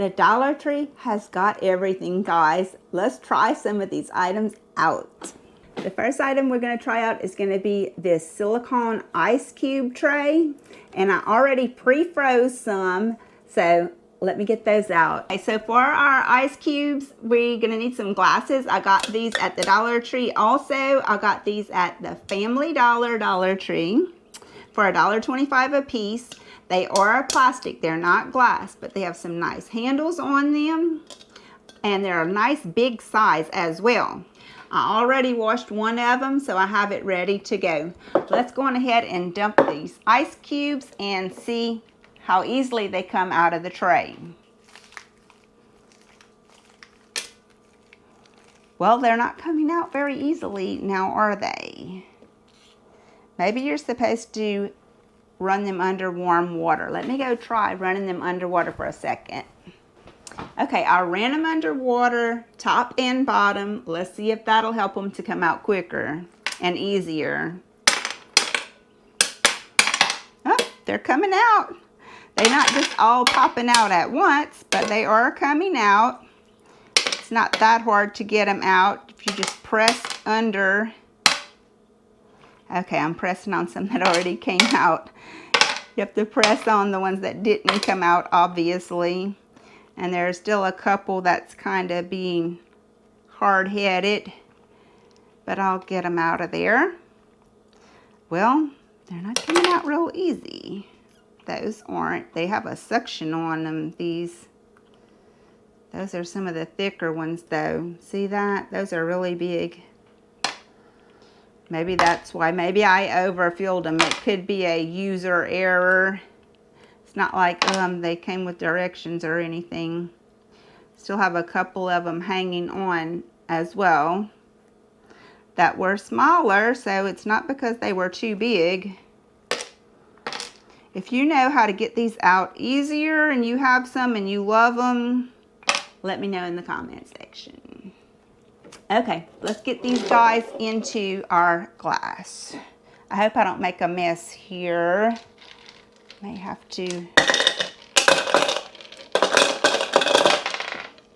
The Dollar Tree has got everything, guys. Let's try some of these items out. The first item we're going to try out is going to be this silicone ice cube tray. And I already pre-froze some, so let me get those out. Okay, so for our ice cubes, we're going to need some glasses. I got these at the Dollar Tree. Also, I got these at the Family Dollar Tree for $1.25 a piece. They are plastic, they're not glass, but they have some nice handles on them, and they're a nice big size as well. I already washed one of them, so I have it ready to go. Let's go on ahead and dump these ice cubes and see how easily they come out of the tray. Well, they're not coming out very easily now, are they? Maybe you're supposed to run them under warm water. Let me go try running them underwater for a second. Okay, I ran them underwater, top and bottom. Let's see if that'll help them to come out quicker and easier. Oh, they're coming out. They're not just all popping out at once, but they are coming out. It's not that hard to get them out if you just press under. Okay, I'm pressing on some that already came out. You have to press on the ones that didn't come out, obviously. And there's still a couple that's kind of being hard-headed. But I'll get them out of there. Well, they're not coming out real easy. Those aren't. They have a suction on them, these. Those are some of the thicker ones, though. See that? Those are really big. Maybe that's why. Maybe I overfilled them. It could be a user error. It's not like they came with directions or anything. Still have a couple of them hanging on as well that were smaller, so it's not because they were too big. If you know how to get these out easier and you have some and you love them, let me know in the comment section. Okay, let's get these guys into our glass. I hope I don't make a mess here. May have to.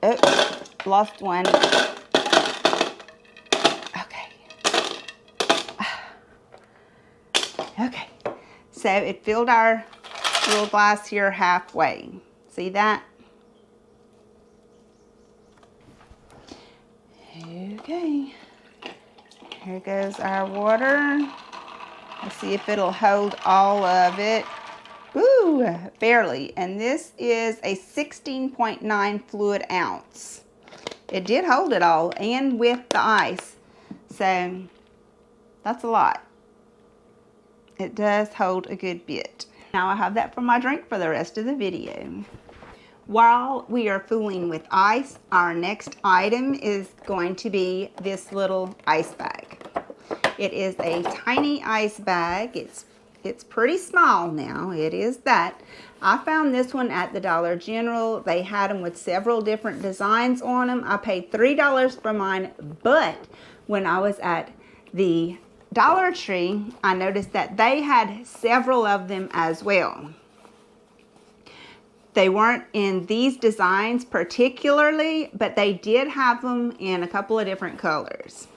Oh, lost one. Okay. Okay, so it filled our little glass here halfway. See that? Okay, here goes our water. Let's see if it'll hold all of it. Ooh, barely. And this is a 16.9 fluid ounce. It did hold it all, and with the ice. So that's a lot. It does hold a good bit. Now I have that for my drink for the rest of the video. While we are fooling with ice, our next item is going to be this little ice bag. It is a tiny ice bag. It's pretty small now. It is that. I found this one at the Dollar General. They had them with several different designs on them. I paid $3 for mine, but when I was at the Dollar Tree, I noticed that they had several of them as well. They weren't in these designs particularly, but they did have them in a couple of different colors.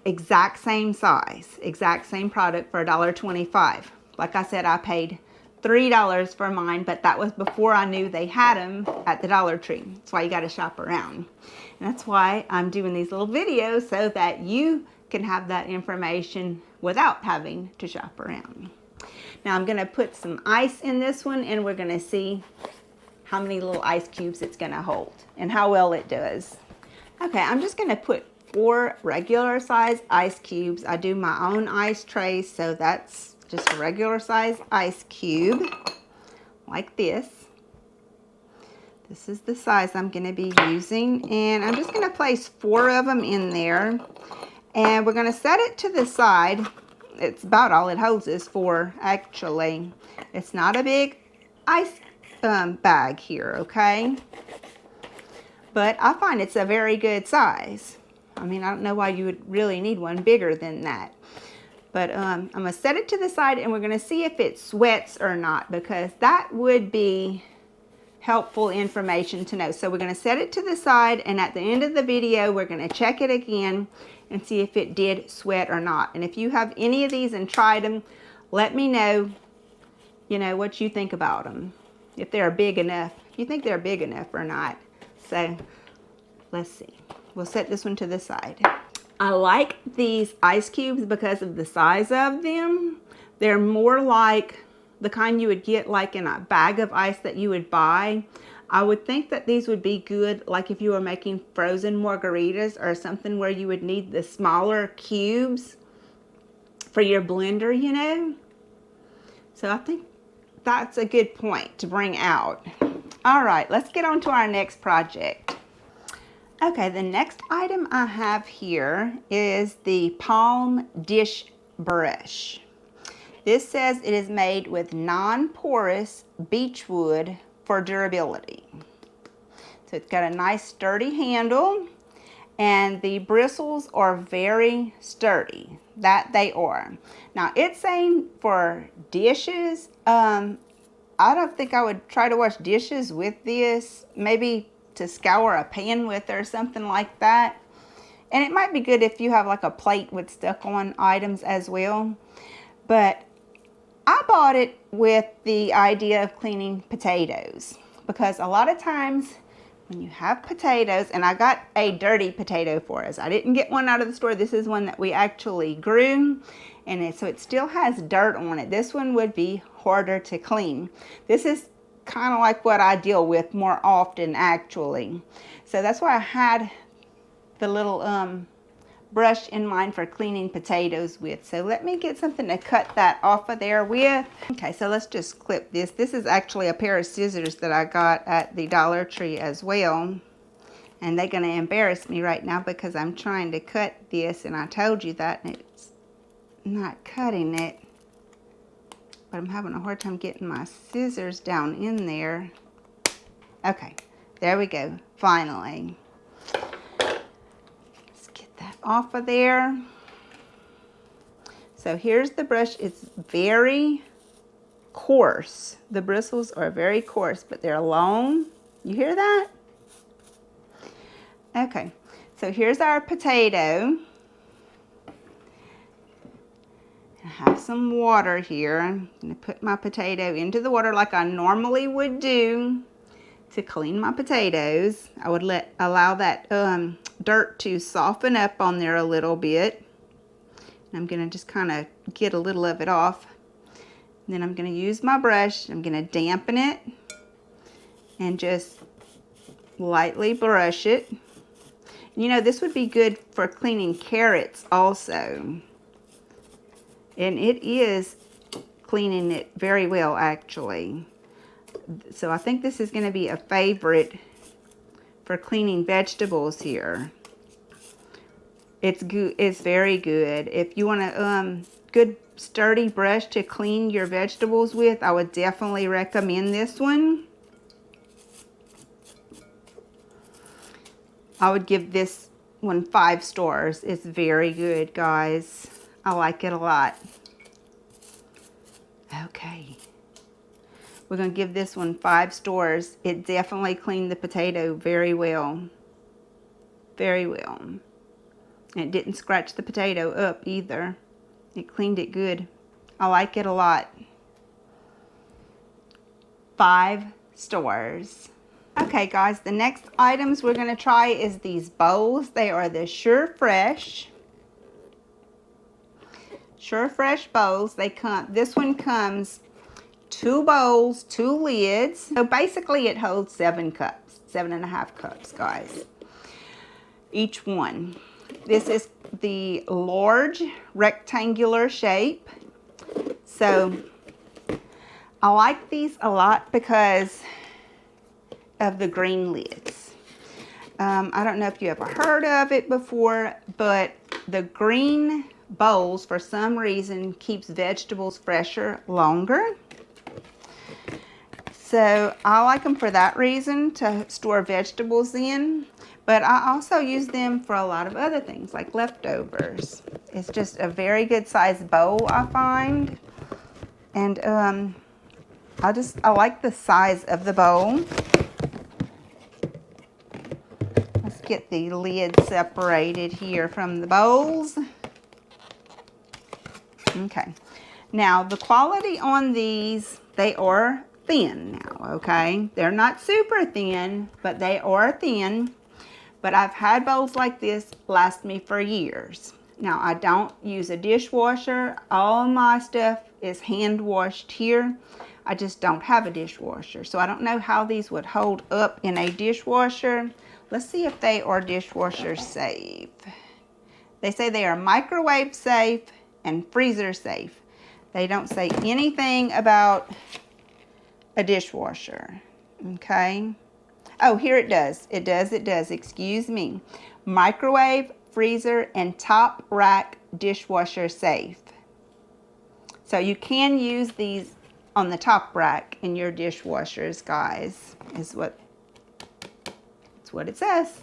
Exact same size, exact same product for $1.25. Like I said, I paid $3 for mine, but that was before I knew they had them at the Dollar Tree. That's why you got to shop around. And that's why I'm doing these little videos, so that you can have that information without having to shop around. Now I'm going to put some ice in this one, and we're going to see how many little ice cubes it's going to hold and how well it does. Okay, I'm just going to put 4 regular size ice cubes. I do my own ice trays, so that's just a regular size ice cube like this. This is the size I'm going to be using, and I'm just going to place 4 of them in there, and we're going to set it to the side. It's about all it holds is 4, actually. It's not a big ice bag here, okay? But I find it's a very good size. I mean, I don't know why you would really need one bigger than that. But I'm going to set it to the side, and we're going to see if it sweats or not, because that would be helpful information to know. So we're going to set it to the side, and at the end of the video, we're going to check it again and see if it did sweat or not. And if you have any of these and tried them, let me know, you know, what you think about them. If they're big enough, if you think they're big enough or not. So let's see. We'll set this one to the side. I like these ice cubes because of the size of them. They're more like the kind you would get like in a bag of ice that you would buy. I would think that these would be good like if you were making frozen margaritas or something where you would need the smaller cubes for your blender, you know. So I think that's a good point to bring out. All right, let's get on to our next project. Okay, the next item I have here is the Palm Dish Brush. This says it is made with non-porous beechwood for durability. So it's got a nice sturdy handle, and the bristles are very sturdy. That they are. Now it's saying for dishes, I don't think I would try to wash dishes with this. Maybe to scour a pan with or something like that. And it might be good if you have like a plate with stuck on items as well. But I bought it with the idea of cleaning potatoes, because a lot of times when you have potatoes, and I got a dirty potato for us. I didn't get one out of the store. This is one that we actually grew, and so it still has dirt on it. This one would be harder to clean. This is kind of like what I deal with more often actually. So that's why I had the little brush in mind for cleaning potatoes with. So let me get something to cut that off of there with. Okay, so let's just clip this. This is actually a pair of scissors that I got at the Dollar Tree as well. And they're going to embarrass me right now because I'm trying to cut this, and I told you that, and it's not cutting it. But I'm having a hard time getting my scissors down in there. Okay, there we go, finally. Let's get that off of there. So here's the brush. It's very coarse. The bristles are very coarse, but they're long. You hear that? Okay, so here's our potato. I have some water here. I'm going to put my potato into the water like I normally would do to clean my potatoes. I would allow that dirt to soften up on there a little bit. And I'm going to just kind of get a little of it off. And then I'm going to use my brush. I'm going to dampen it and just lightly brush it. You know, this would be good for cleaning carrots also. And it is cleaning it very well, actually. So I think this is going to be a favorite for cleaning vegetables here. It's good. It's very good. If you want a good sturdy brush to clean your vegetables with, I would definitely recommend this one. I would give this one 5 stars. It's very good, guys. I like it a lot. Okay. We're going to give this one 5 stars. It definitely cleaned the potato very well. Very well. And it didn't scratch the potato up either. It cleaned it good. I like it a lot. 5 stars. Okay, guys, the next items we're going to try is these bowls. They are the Sure Fresh bowls. This one comes 2 bowls, 2 lids. So basically it holds 7 cups, 7.5 cups, guys, each one. This is the large rectangular shape. So I like these a lot because of the green lids. I don't know if you ever heard of it before, but the green bowls for some reason keeps vegetables fresher longer. So I like them for that reason, to store vegetables in. But I also use them for a lot of other things like leftovers. It's just a very good sized bowl, I find. And I like the size of the bowl. get the lid separated here from the bowls. Okay. Now, the quality on these, they are thin now, okay? They're not super thin, but they are thin. But I've had bowls like this last me for years. Now, I don't use a dishwasher. All my stuff is hand washed here. I just don't have a dishwasher. So I don't know how these would hold up in a dishwasher. Let's see if they are dishwasher safe. They say they are microwave safe and freezer safe. They don't say anything about a dishwasher, okay? Oh, here it does. It does. Excuse me. Microwave, freezer, and top rack dishwasher safe. So you can use these on the top rack in your dishwashers, guys, is what it says.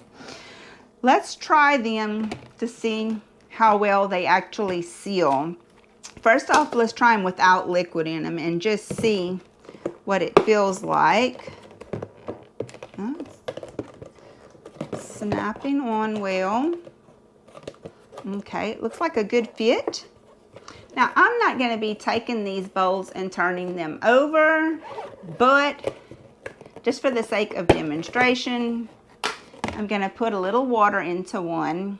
Let's try them to see how well they actually seal. First off, let's try them without liquid in them and just see what it feels like. Oh, snapping on well. Okay, it looks like a good fit. Now, I'm not going to be taking these bowls and turning them over, but just for the sake of demonstration, I'm going to put a little water into one.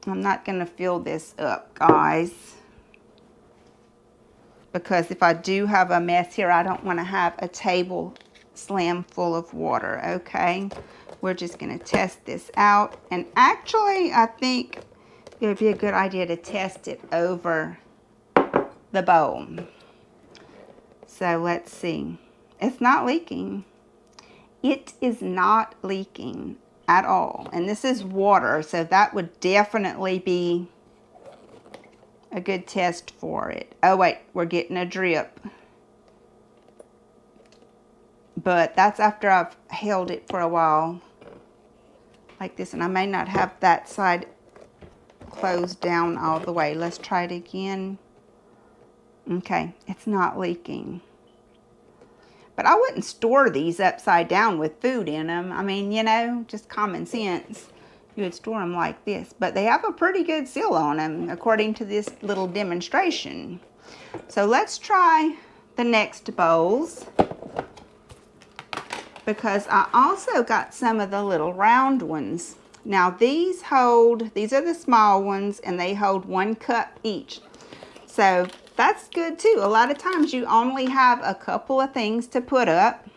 I'm not going to fill this up, guys, because if I do have a mess here, I don't want to have a table slam full of water, okay? We're just going to test this out. And actually, I think it would be a good idea to test it over the bowl. So let's see. It's not leaking. It is not leaking at all. And this is water, so that would definitely be a good test for it. Oh wait, we're getting a drip. But that's after I've held it for a while like this, and I may not have that side closed down all the way. Let's try it again. Okay, it's not leaking. But I wouldn't store these upside down with food in them. I mean, you know, just common sense. You would store them like this. But they have a pretty good seal on them, according to this little demonstration. So let's try the next bowls, because I also got some of the little round ones. Now these are the small ones, and they hold 1 cup each. So that's good too. A lot of times you only have a couple of things to put up,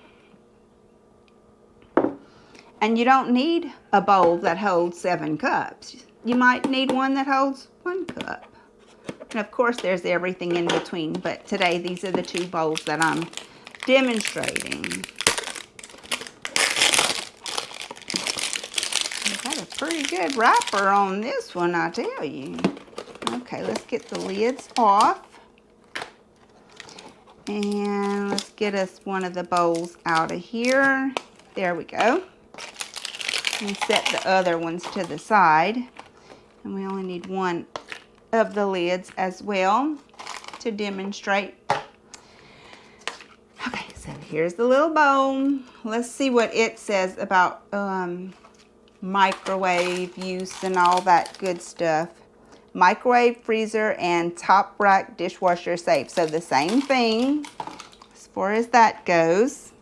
and you don't need a bowl that holds 7 cups. You might need one that holds 1 cup. And of course there's everything in between, but today these are the 2 bowls that I'm demonstrating. I've got a pretty good wrapper on this one, I tell you. Okay, let's get the lids off. And let's get us one of the bowls out of here. There we go. And set the other ones to the side. And we only need one of the lids as well to demonstrate. Okay, so here's the little bowl. Let's see what it says about microwave use and all that good stuff. Microwave, freezer, and top rack dishwasher safe. So the same thing as far as that goes.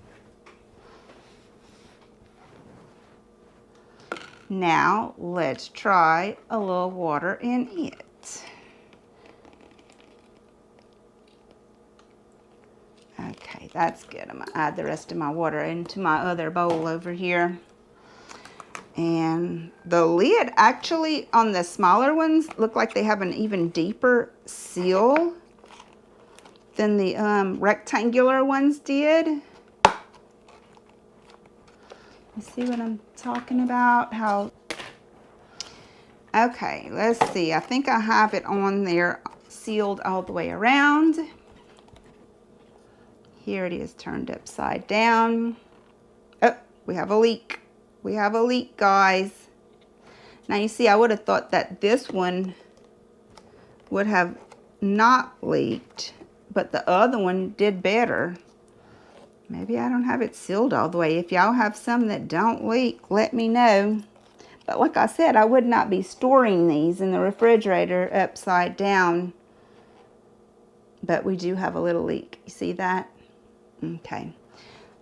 Now let's try a little water in it. Okay, that's good. I'm gonna add the rest of my water into my other bowl over here. And the lid actually on the smaller ones look like they have an even deeper seal than the rectangular ones did. You see what I'm talking about? Okay, let's see. I think I have it on there sealed all the way around. Here it is turned upside down. Oh, we have a leak. We have a leak, guys. Now you see, I would have thought that this one would have not leaked, but the other one did better. Maybe I don't have it sealed all the way. If y'all have some that don't leak, let me know. But like I said, I would not be storing these in the refrigerator upside down. But we do have a little leak. You see that? Okay.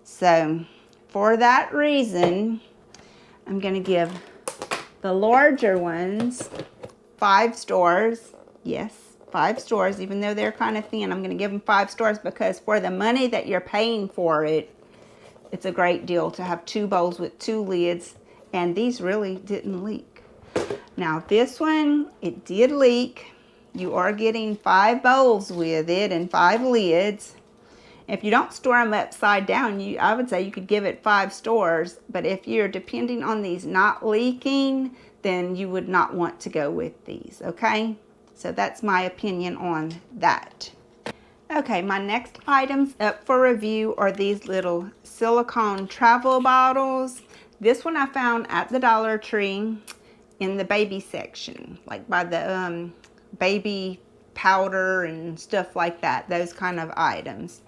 So for that reason, I'm going to give the larger ones 5 stars. Yes, 5 stars. Even though they're kind of thin, I'm going to give them 5 stars because for the money that you're paying for it, it's a great deal to have 2 bowls with 2 lids. And these really didn't leak. Now this one, it did leak. You are getting 5 bowls with it and 5 lids. If you don't store them upside down, I would say you could give it 5 stars. But if you're depending on these not leaking, then you would not want to go with these, okay? So that's my opinion on that. Okay, my next items up for review are these little silicone travel bottles. This one I found at the Dollar Tree in the baby section, like by the baby powder and stuff like that, those kind of items.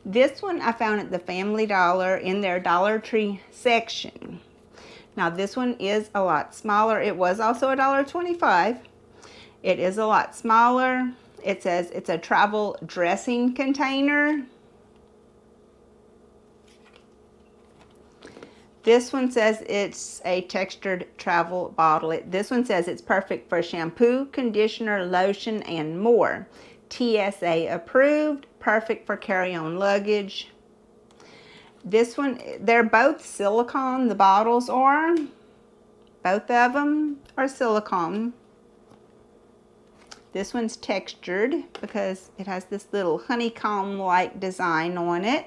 This one I found at the Family Dollar in their Dollar Tree section. Now this one is a lot smaller. It was also $1.25. It is a lot smaller. It says it's a travel dressing container. This one says it's a textured travel bottle. This one says it's perfect for shampoo, conditioner, lotion, and more. TSA approved, perfect for carry-on luggage. This one, they're both silicone, the bottles are. Both of them are silicone. This one's textured because it has this little honeycomb-like design on it.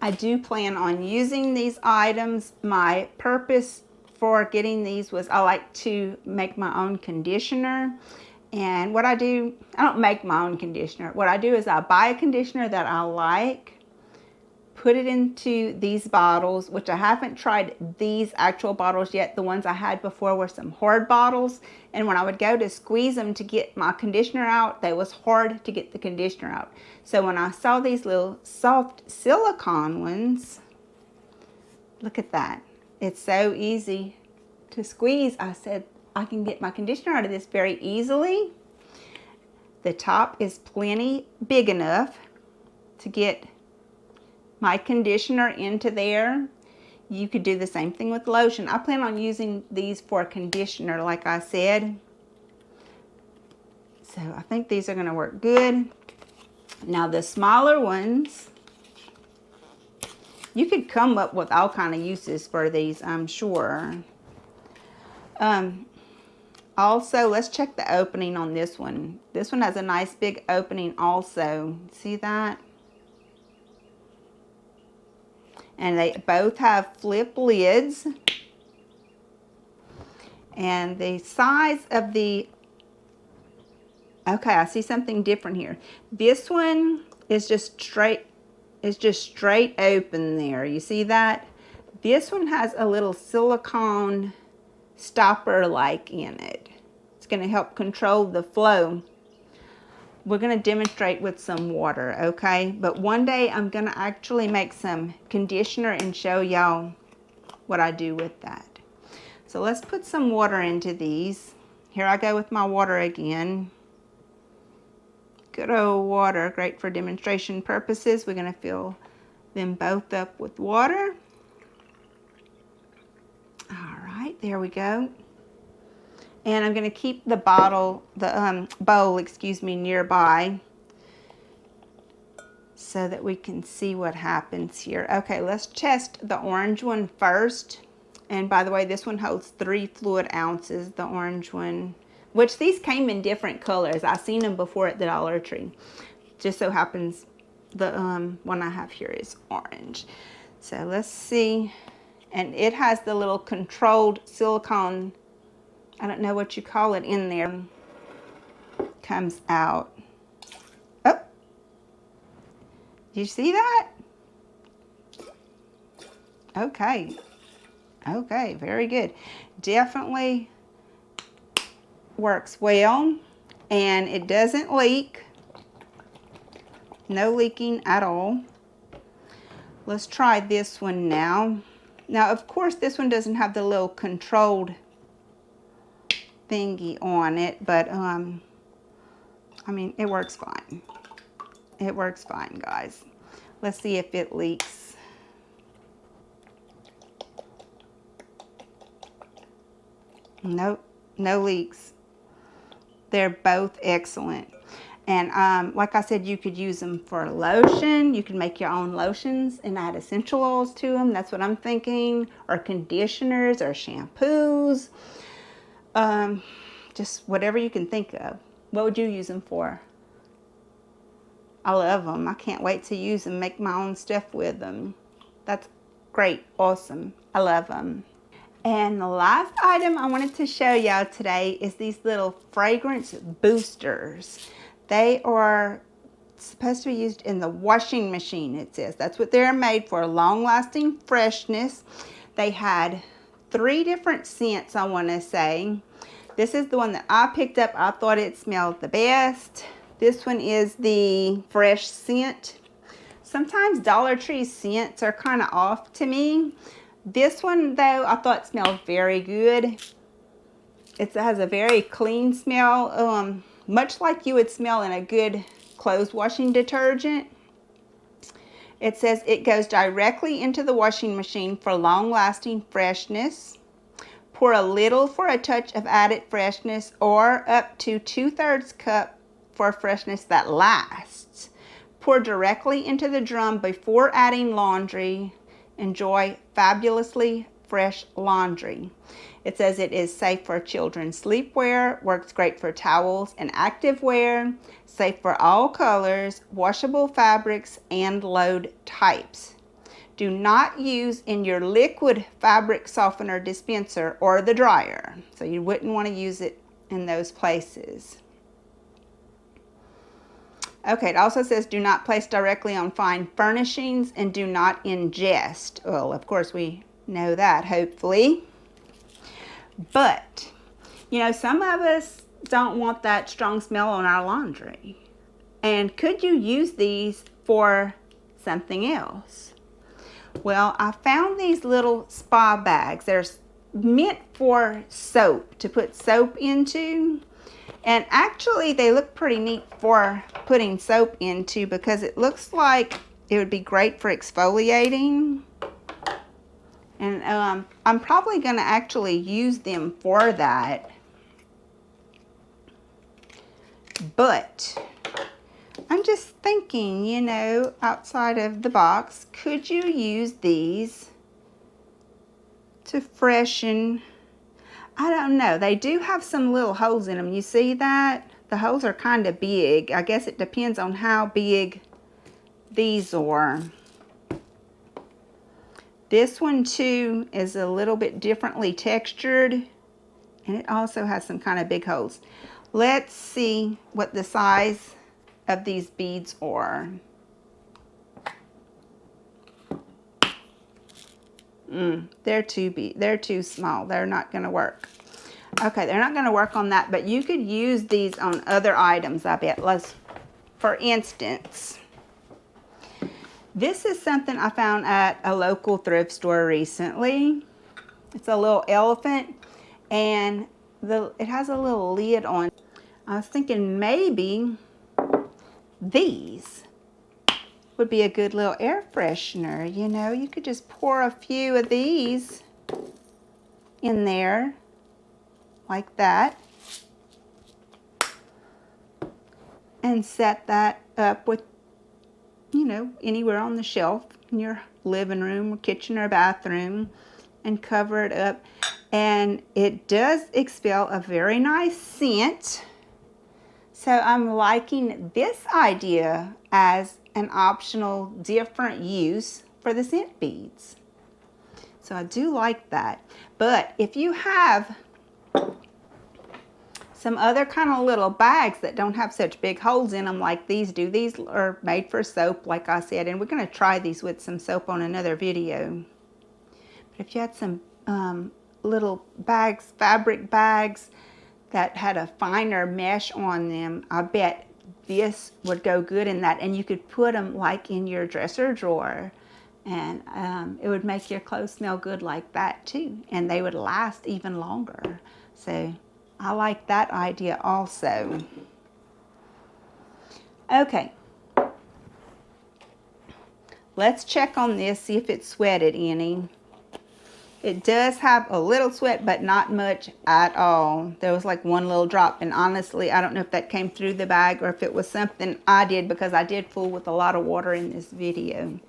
I do plan on using these items. My purpose for getting these was I like to make my own conditioner. And what I do, I don't make my own conditioner. What I do is I buy a conditioner that I like, put it into these bottles, which I haven't tried these actual bottles yet. The ones I had before were some hard bottles. And when I would go to squeeze them to get my conditioner out, they was hard to get the conditioner out. So when I saw these little soft silicone ones, look at that. It's so easy to squeeze. I said, I can get my conditioner out of this very easily. The top is plenty big enough to get my conditioner into there. You could do the same thing with lotion. I plan on using these for conditioner, like I said. So I think these are going to work good. Now the smaller ones, you could come up with all kind of uses for these, I'm sure. Also, let's check the opening on this one. This one has a nice big opening also. See that? And they both have flip lids. And the size of the... Okay, I see something different here. This one is just straight open there. You see that? This one has a little silicone stopper like in it. It's going to help control the flow. We're going to demonstrate with some water, okay? But one day I'm going to actually make some conditioner and show y'all what I do with that. So let's put some water into these. Here I go with my water again. Good old water, great for demonstration purposes. We're going to fill them both up with water. All right, there we go. And I'm going to keep the bowl, nearby so that we can see what happens here. Okay, let's test the orange one first. And by the way, this one holds 3 fluid ounces, the orange one, which these came in different colors. I've seen them before at the Dollar Tree. Just so happens the one I have here is orange. So let's see. And it has the little controlled silicone, I don't know what you call it, in there. Comes out. Oh, you see that? Okay. Okay, very good. Definitely works well, and it doesn't leak. No leaking at all. Let's try this one now. Now, of course, this one doesn't have the little controlled thingy on it, but I mean, it works fine. It works fine, guys. Let's see if it leaks. Nope, no leaks. They're both excellent. And like I said, you could use them for lotion. You can make your own lotions and add essential oils to them. That's what I'm thinking. Or conditioners or shampoos. Just whatever you can think of. What would you use them for? I love them. I can't wait to use them, make my own stuff with them. That's great. Awesome. I love them. And the last item I wanted to show y'all today is these little fragrance boosters. They are supposed to be used in the washing machine, it says. That's what they're made for, long-lasting freshness. They had 3 different scents, I want to say. This is the one that I picked up. I thought it smelled the best. This one is the fresh scent. Sometimes Dollar Tree scents are kind of off to me. This one, though, I thought smelled very good. It has a very clean smell, much like you would smell in a good clothes washing detergent. It says it goes directly into the washing machine for long-lasting freshness. Pour a little for a touch of added freshness, or up to 2/3 cup for freshness that lasts. Pour directly into the drum before adding laundry. Enjoy fabulously fresh laundry. It says it is safe for children's sleepwear, works great for towels and activewear, safe for all colors, washable fabrics, and load types. Do not use in your liquid fabric softener dispenser or the dryer. So you wouldn't want to use it in those places. Okay, it also says do not place directly on fine furnishings and do not ingest. Well, of course we know that, hopefully. But, you know, some of us don't want that strong smell on our laundry. And could you use these for something else? Well, I found these little spa bags. They're meant for soap, to put soap into. And actually, they look pretty neat for putting soap into because it looks like it would be great for exfoliating. And I'm probably going to actually use them for that. But I'm just thinking, you know, outside of the box, could you use these to freshen? I don't know. They do have some little holes in them. You see that? The holes are kind of big. I guess it depends on how big these are. This one too is a little bit differently textured, and it also has some kind of big holes. Let's see what the size of these beads are. They're too small. They're not going to work. Okay, they're not going to work on that, but you could use these on other items, I bet. For instance, this is something I found at a local thrift store recently. It's a little elephant, and it has a little lid on. I was thinking maybe these would be a good little air freshener. You know, you could just pour a few of these in there like that and set that up with, you know, anywhere on the shelf in your living room or kitchen or bathroom, and cover it up. And it does expel a very nice scent. So I'm liking this idea as an optional different use for the scent beads. So I do like that. But if you have some other kind of little bags that don't have such big holes in them like these do, these are made for soap, like I said, and we're going to try these with some soap on another video. But if you had some little bags, fabric bags that had a finer mesh on them. I bet this would go good in that, and you could put them like in your dresser drawer, and it would make your clothes smell good like that too, and they would last even longer. So I like that idea also. Okay, let's check on this, see if it sweated any. It does have a little sweat, but not much at all. There was like one little drop, and honestly, I don't know if that came through the bag or if it was something I did, because I did fool with a lot of water in this video.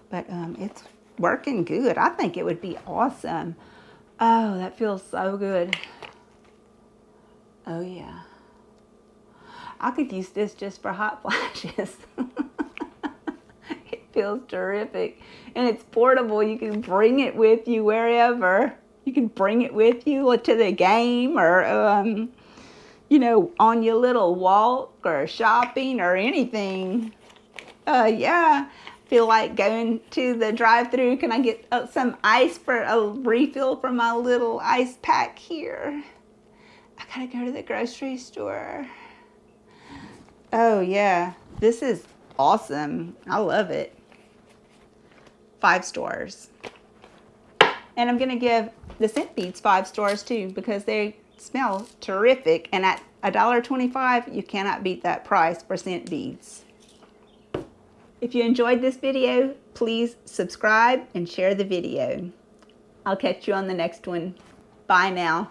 But it's working good. I think it would be awesome. Oh, that feels so good. Oh yeah. I could use this just for hot flashes. It feels terrific, and it's portable. You can bring it with you wherever. You can bring it with you to the game, or you know, on your little walk or shopping or anything. Yeah, feel like going to the drive-thru. Can I get some ice for a refill for my little ice pack here? I gotta go to the grocery store. Oh yeah, this is awesome. I love it. 5 stars. And I'm gonna give the scent beads 5 stars too, because they smell terrific, and at $1.25 you cannot beat that price for scent beads. If you enjoyed this video, please subscribe and share the video. I'll catch you on the next one. Bye now.